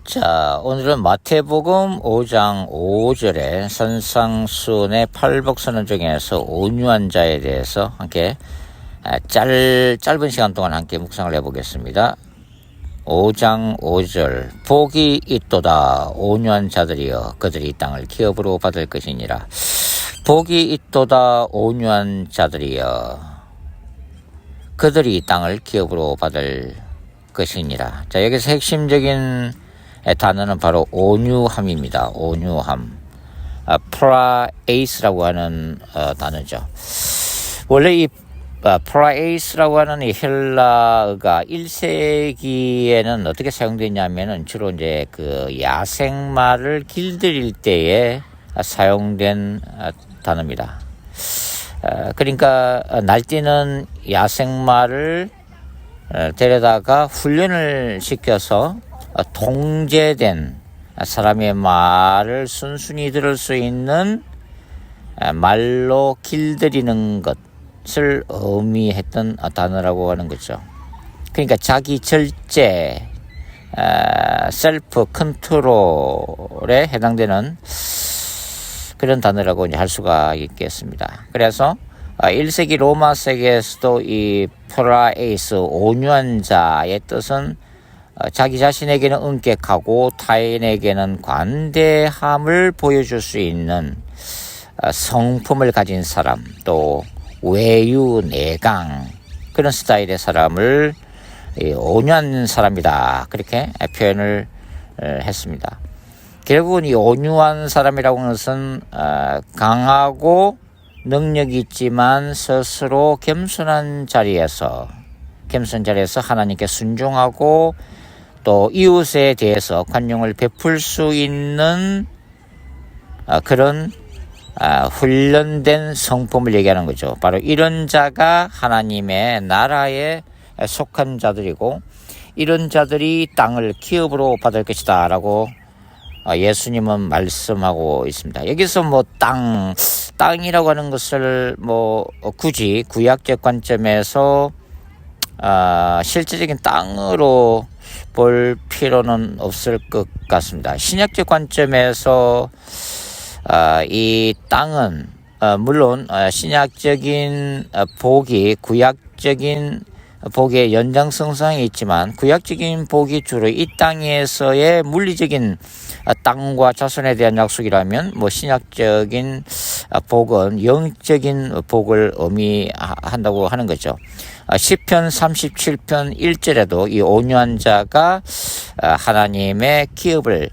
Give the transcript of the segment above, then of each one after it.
자, 오늘은 마태복음 5장 5절에 선상순의 팔복선언 중에서 온유한 자에 대해서 함께 짧은 시간 동안 함께 묵상을 해보겠습니다. 5장 5절 복이 있도다 온유한 자들이여 그들이 이 땅을 기업으로 받을 것이니라. 복이 있도다 온유한 자들이여 그들이 이 땅을 기업으로 받을 것이니라. 자, 여기서 핵심적인 단어는 바로 온유함입니다. 온유함. 프라에이스라고 하는 단어죠. 원래 이 프라에이스라고 하는 이 헬라어가 1세기에는 어떻게 사용됐냐면은 주로 이제 그 야생마를 길들일 때에 사용된 단어입니다. 그러니까 날뛰는 야생마를 데려다가 훈련을 시켜서 통제된 사람의 말을 순순히 들을 수 있는 말로 길들이는 것을 의미했던 단어라고 하는 거죠. 그러니까 자기 절제, 셀프 컨트롤에 해당되는 그런 단어라고 이제 할 수가 있겠습니다. 그래서 1세기 로마 세계에서도 이 프라에이스 온유한 자의 뜻은 자기 자신에게는 엄격하고 타인에게는 관대함을 보여줄 수 있는 성품을 가진 사람, 또 외유 내강 그런 스타일의 사람을 온유한 사람이다 그렇게 표현을 했습니다. 결국은 이 온유한 사람이라고 하는 것은 강하고 능력이 있지만 스스로 겸손한 자리에서 하나님께 순종하고 또 이웃에 대해서 관용을 베풀 수 있는 그런 훈련된 성품을 얘기하는 거죠. 바로 이런 자가 하나님의 나라에 속한 자들이고 이런 자들이 땅을 기업으로 받을 것이다 라고 예수님은 말씀하고 있습니다. 여기서 뭐 땅이라고 하는 것을 뭐 굳이 구약적 관점에서 실제적인 땅으로 볼 필요는 없을 것 같습니다. 신약적 관점에서 이 땅은 물론 신약적인 복이 구약적인 복의 연장성상이 있지만 구약적인 복이 주로 이 땅에서의 물리적인 땅과 자손에 대한 약속이라면 뭐 신약적인 복은 영적인 복을 의미한다고 하는 거죠. 시편 37편 1절에도 이 온유한 자가 하나님의 기업을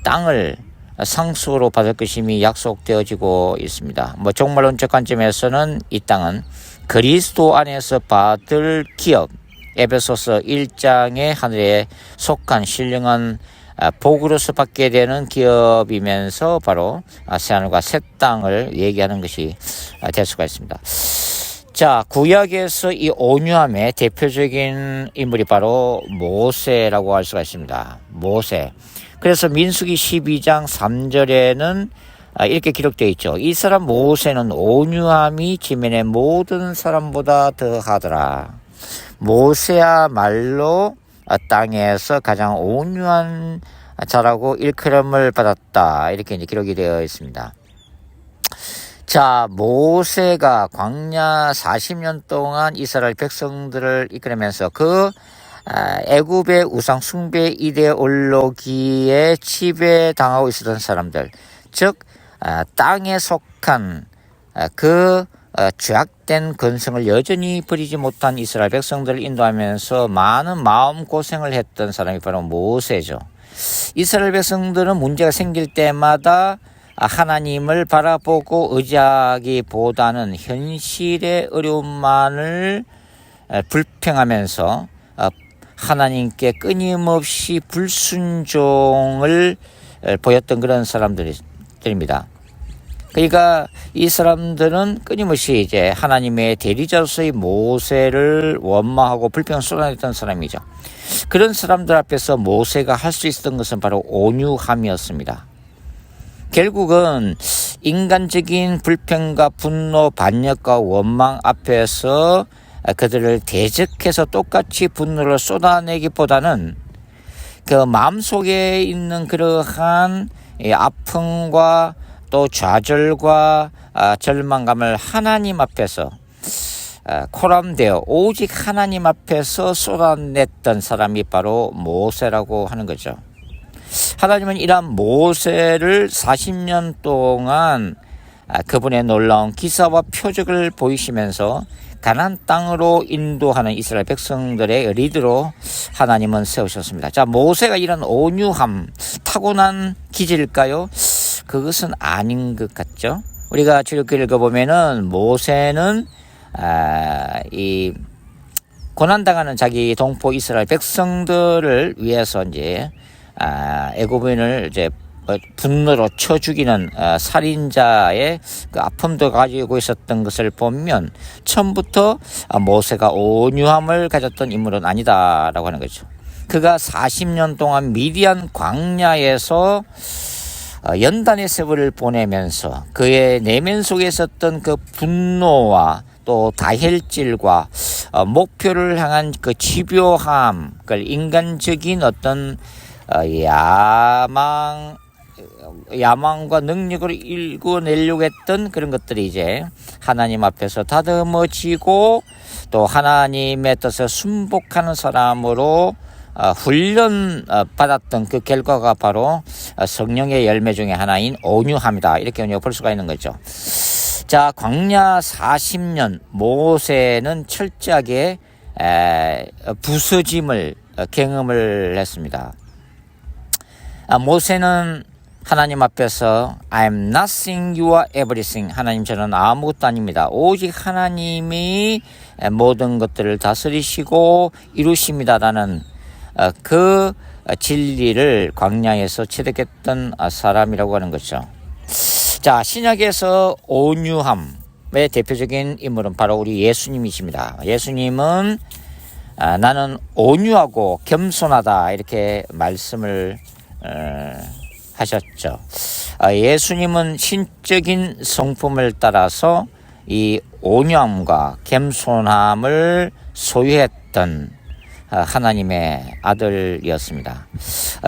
땅을 상속으로 받을 것임이 약속되어지고 있습니다. 뭐 종말론적 관점에서는 이 땅은 그리스도 안에서 받을 기업, 에베소서 1장의 하늘에 속한 신령한 복으로서 받게 되는 기업이면서 바로 새하늘과 새 땅을 얘기하는 것이 될 수가 있습니다. 자, 구약에서 이 온유함의 대표적인 인물이 바로 모세라고 할 수가 있습니다. 모세. 그래서 민수기 12장 3절에는 이렇게 기록되어 있죠. 이 사람 모세는 온유함이 지면의 모든 사람보다 더하더라. 모세야말로 땅에서 가장 온유한 자라고 일컬음을 받았다. 이렇게 이제 기록이 되어 있습니다. 자, 모세가 광야 40년 동안 이스라엘 백성들을 이끌면서 그 애굽의 우상 숭배 이데올로기에 지배당하고 있었던 사람들, 즉 땅에 속한 그 죄악된 근성을 여전히 버리지 못한 이스라엘 백성들을 인도하면서 많은 마음고생을 했던 사람이 바로 모세죠. 이스라엘 백성들은 문제가 생길 때마다 하나님을 바라보고 의지하기보다는 현실의 어려움만을 불평하면서 하나님께 끊임없이 불순종을 보였던 그런 사람들입니다. 그러니까 이 사람들은 끊임없이 이제 하나님의 대리자로서의 모세를 원망하고 불평을 쏟아냈던 사람이죠. 그런 사람들 앞에서 모세가 할 수 있었던 것은 바로 온유함이었습니다. 결국은 인간적인 불평과 분노, 반역과 원망 앞에서 그들을 대적해서 똑같이 분노를 쏟아내기보다는 그 마음속에 있는 그러한 아픔과 또 좌절과 절망감을 하나님 앞에서 코람되어 오직 하나님 앞에서 쏟아냈던 사람이 바로 모세라고 하는 거죠. 하나님은 이러한 모세를 40년 동안 그분의 놀라운 기사와 표적을 보이시면서 가나안 땅으로 인도하는 이스라엘 백성들의 리더로 하나님은 세우셨습니다. 자, 모세가 이런 온유함, 타고난 기질일까요? 그것은 아닌 것 같죠. 우리가 출애굽기 읽어보면은 모세는 이 고난당하는 자기 동포 이스라엘 백성들을 위해서 이제 애굽인을 이제 분노로 쳐 죽이는 살인자의 그 아픔도 가지고 있었던 것을 보면 처음부터 모세가 온유함을 가졌던 인물은 아니다라고 하는 거죠. 그가 40년 동안 미디안 광야에서 연단의 세월을 보내면서 그의 내면 속에 있었던 그 분노와 또 다혈질과 목표를 향한 그 집요함, 그 인간적인 어떤 야망과 능력으로 일궈내려고 했던 그런 것들이 이제 하나님 앞에서 다듬어지고 또 하나님의 뜻을 순복하는 사람으로 훈련 받았던 그 결과가 바로 성령의 열매 중에 하나인 온유함이다. 이렇게 우리가 볼 수가 있는 거죠. 자, 광야 40년 모세는 철저하게 부서짐을 경험을 했습니다. 모세는 하나님 앞에서 I'm nothing, you are everything. 하나님, 저는 아무것도 아닙니다. 오직 하나님이 모든 것들을 다스리시고 이루십니다라는 그 진리를 광야에서 체득했던 사람이라고 하는 거죠. 자, 신약에서 온유함의 대표적인 인물은 바로 우리 예수님이십니다. 예수님은 나는 온유하고 겸손하다 이렇게 말씀을 하셨죠. 예수님은 신적인 성품을 따라서 이 온유함과 겸손함을 소유했던 하나님의 아들이었습니다.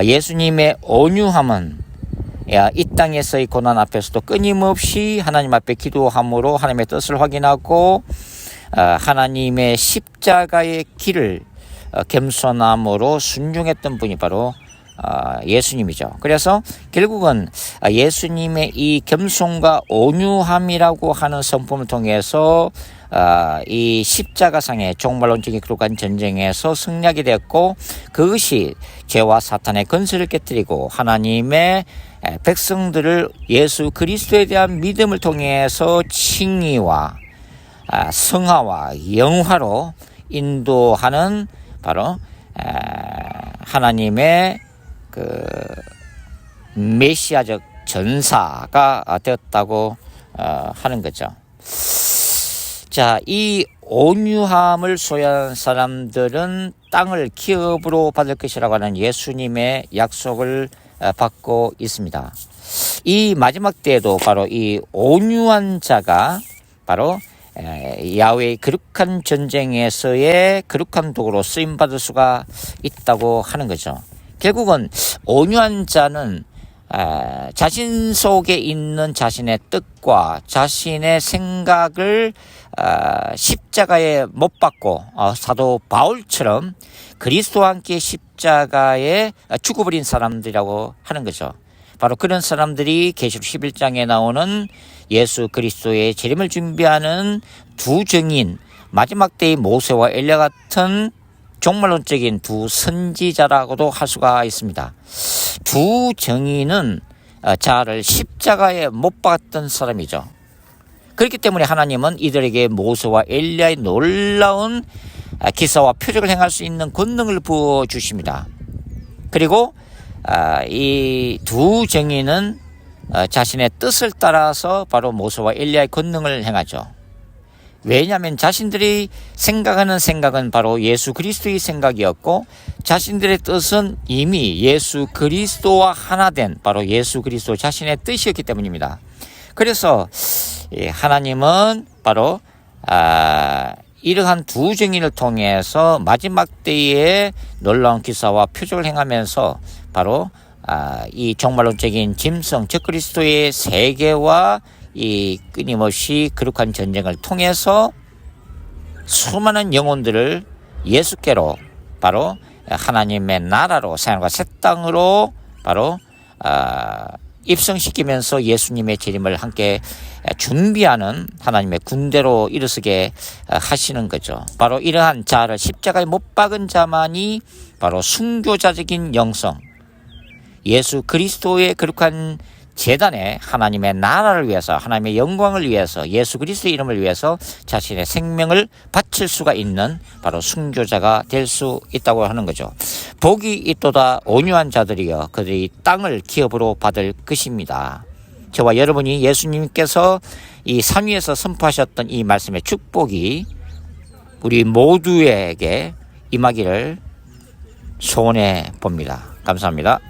예수님의 온유함은 이 땅에서의 고난 앞에서도 끊임없이 하나님 앞에 기도함으로 하나님의 뜻을 확인하고 하나님의 십자가의 길을 겸손함으로 순종했던 분이 바로 예수님이죠. 그래서 결국은 예수님의 이 겸손과 온유함이라고 하는 성품을 통해서 이 십자가상의 종말론적인 그룩한 전쟁에서 승리하게 되었고, 그것이 죄와 사탄의 건설을 깨뜨리고 하나님의 백성들을 예수 그리스도에 대한 믿음을 통해서 칭의와 성화와 영화로 인도하는 바로 하나님의 그 메시아적 전사가 되었다고 하는 거죠. 자, 이 온유함을 소유한 사람들은 땅을 기업으로 받을 것이라고 하는 예수님의 약속을 받고 있습니다. 이 마지막 때에도 바로 이 온유한 자가 바로 야훼의 거룩한 전쟁에서의 거룩한 도구로 쓰임받을 수가 있다고 하는 거죠. 결국은 온유한 자는 자신 속에 있는 자신의 뜻과 자신의 생각을 십자가에 못 박고 사도 바울처럼 그리스도와 함께 십자가에 죽어버린 사람들이라고 하는 거죠. 바로 그런 사람들이 계시록 11장에 나오는 예수 그리스도의 재림을 준비하는 두 증인, 마지막 때의 모세와 엘리야 같은 종말론적인 두 선지자라고도 할 수가 있습니다. 두 증인은 자아를 십자가에 못 박았던 사람이죠. 그렇기 때문에 하나님은 이들에게 모세와 엘리야의 놀라운 기사와 표적을 행할 수 있는 권능을 부어주십니다. 그리고 이 두 증인은 자신의 뜻을 따라서 바로 모세와 엘리야의 권능을 행하죠. 왜냐하면 자신들이 생각하는 생각은 바로 예수 그리스도의 생각이었고, 자신들의 뜻은 이미 예수 그리스도와 하나 된 바로 예수 그리스도 자신의 뜻이었기 때문입니다. 그래서 하나님은 바로 이러한 두 증인을 통해서 마지막 때에 놀라운 기사와 표적을 행하면서 바로 이 종말론적인 짐승 즉 그리스도의 세계와 이 끊임없이 거룩한 전쟁을 통해서 수많은 영혼들을 예수께로 바로 하나님의 나라로 세상과 새 땅으로 바로 입성시키면서 예수님의 재림을 함께 준비하는 하나님의 군대로 일어서게 하시는 거죠. 바로 이러한 자를 십자가에 못 박은 자만이 바로 순교자적인 영성, 예수 그리스도의 거룩한 제단에 하나님의 나라를 위해서 하나님의 영광을 위해서 예수 그리스도의 이름을 위해서 자신의 생명을 바칠 수가 있는 바로 순교자가 될 수 있다고 하는 거죠. 복이 있도다 온유한 자들이여 그들이 땅을 기업으로 받을 것입니다. 저와 여러분이 예수님께서 이 산 위에서 선포하셨던 이 말씀의 축복이 우리 모두에게 임하기를 소원해 봅니다. 감사합니다.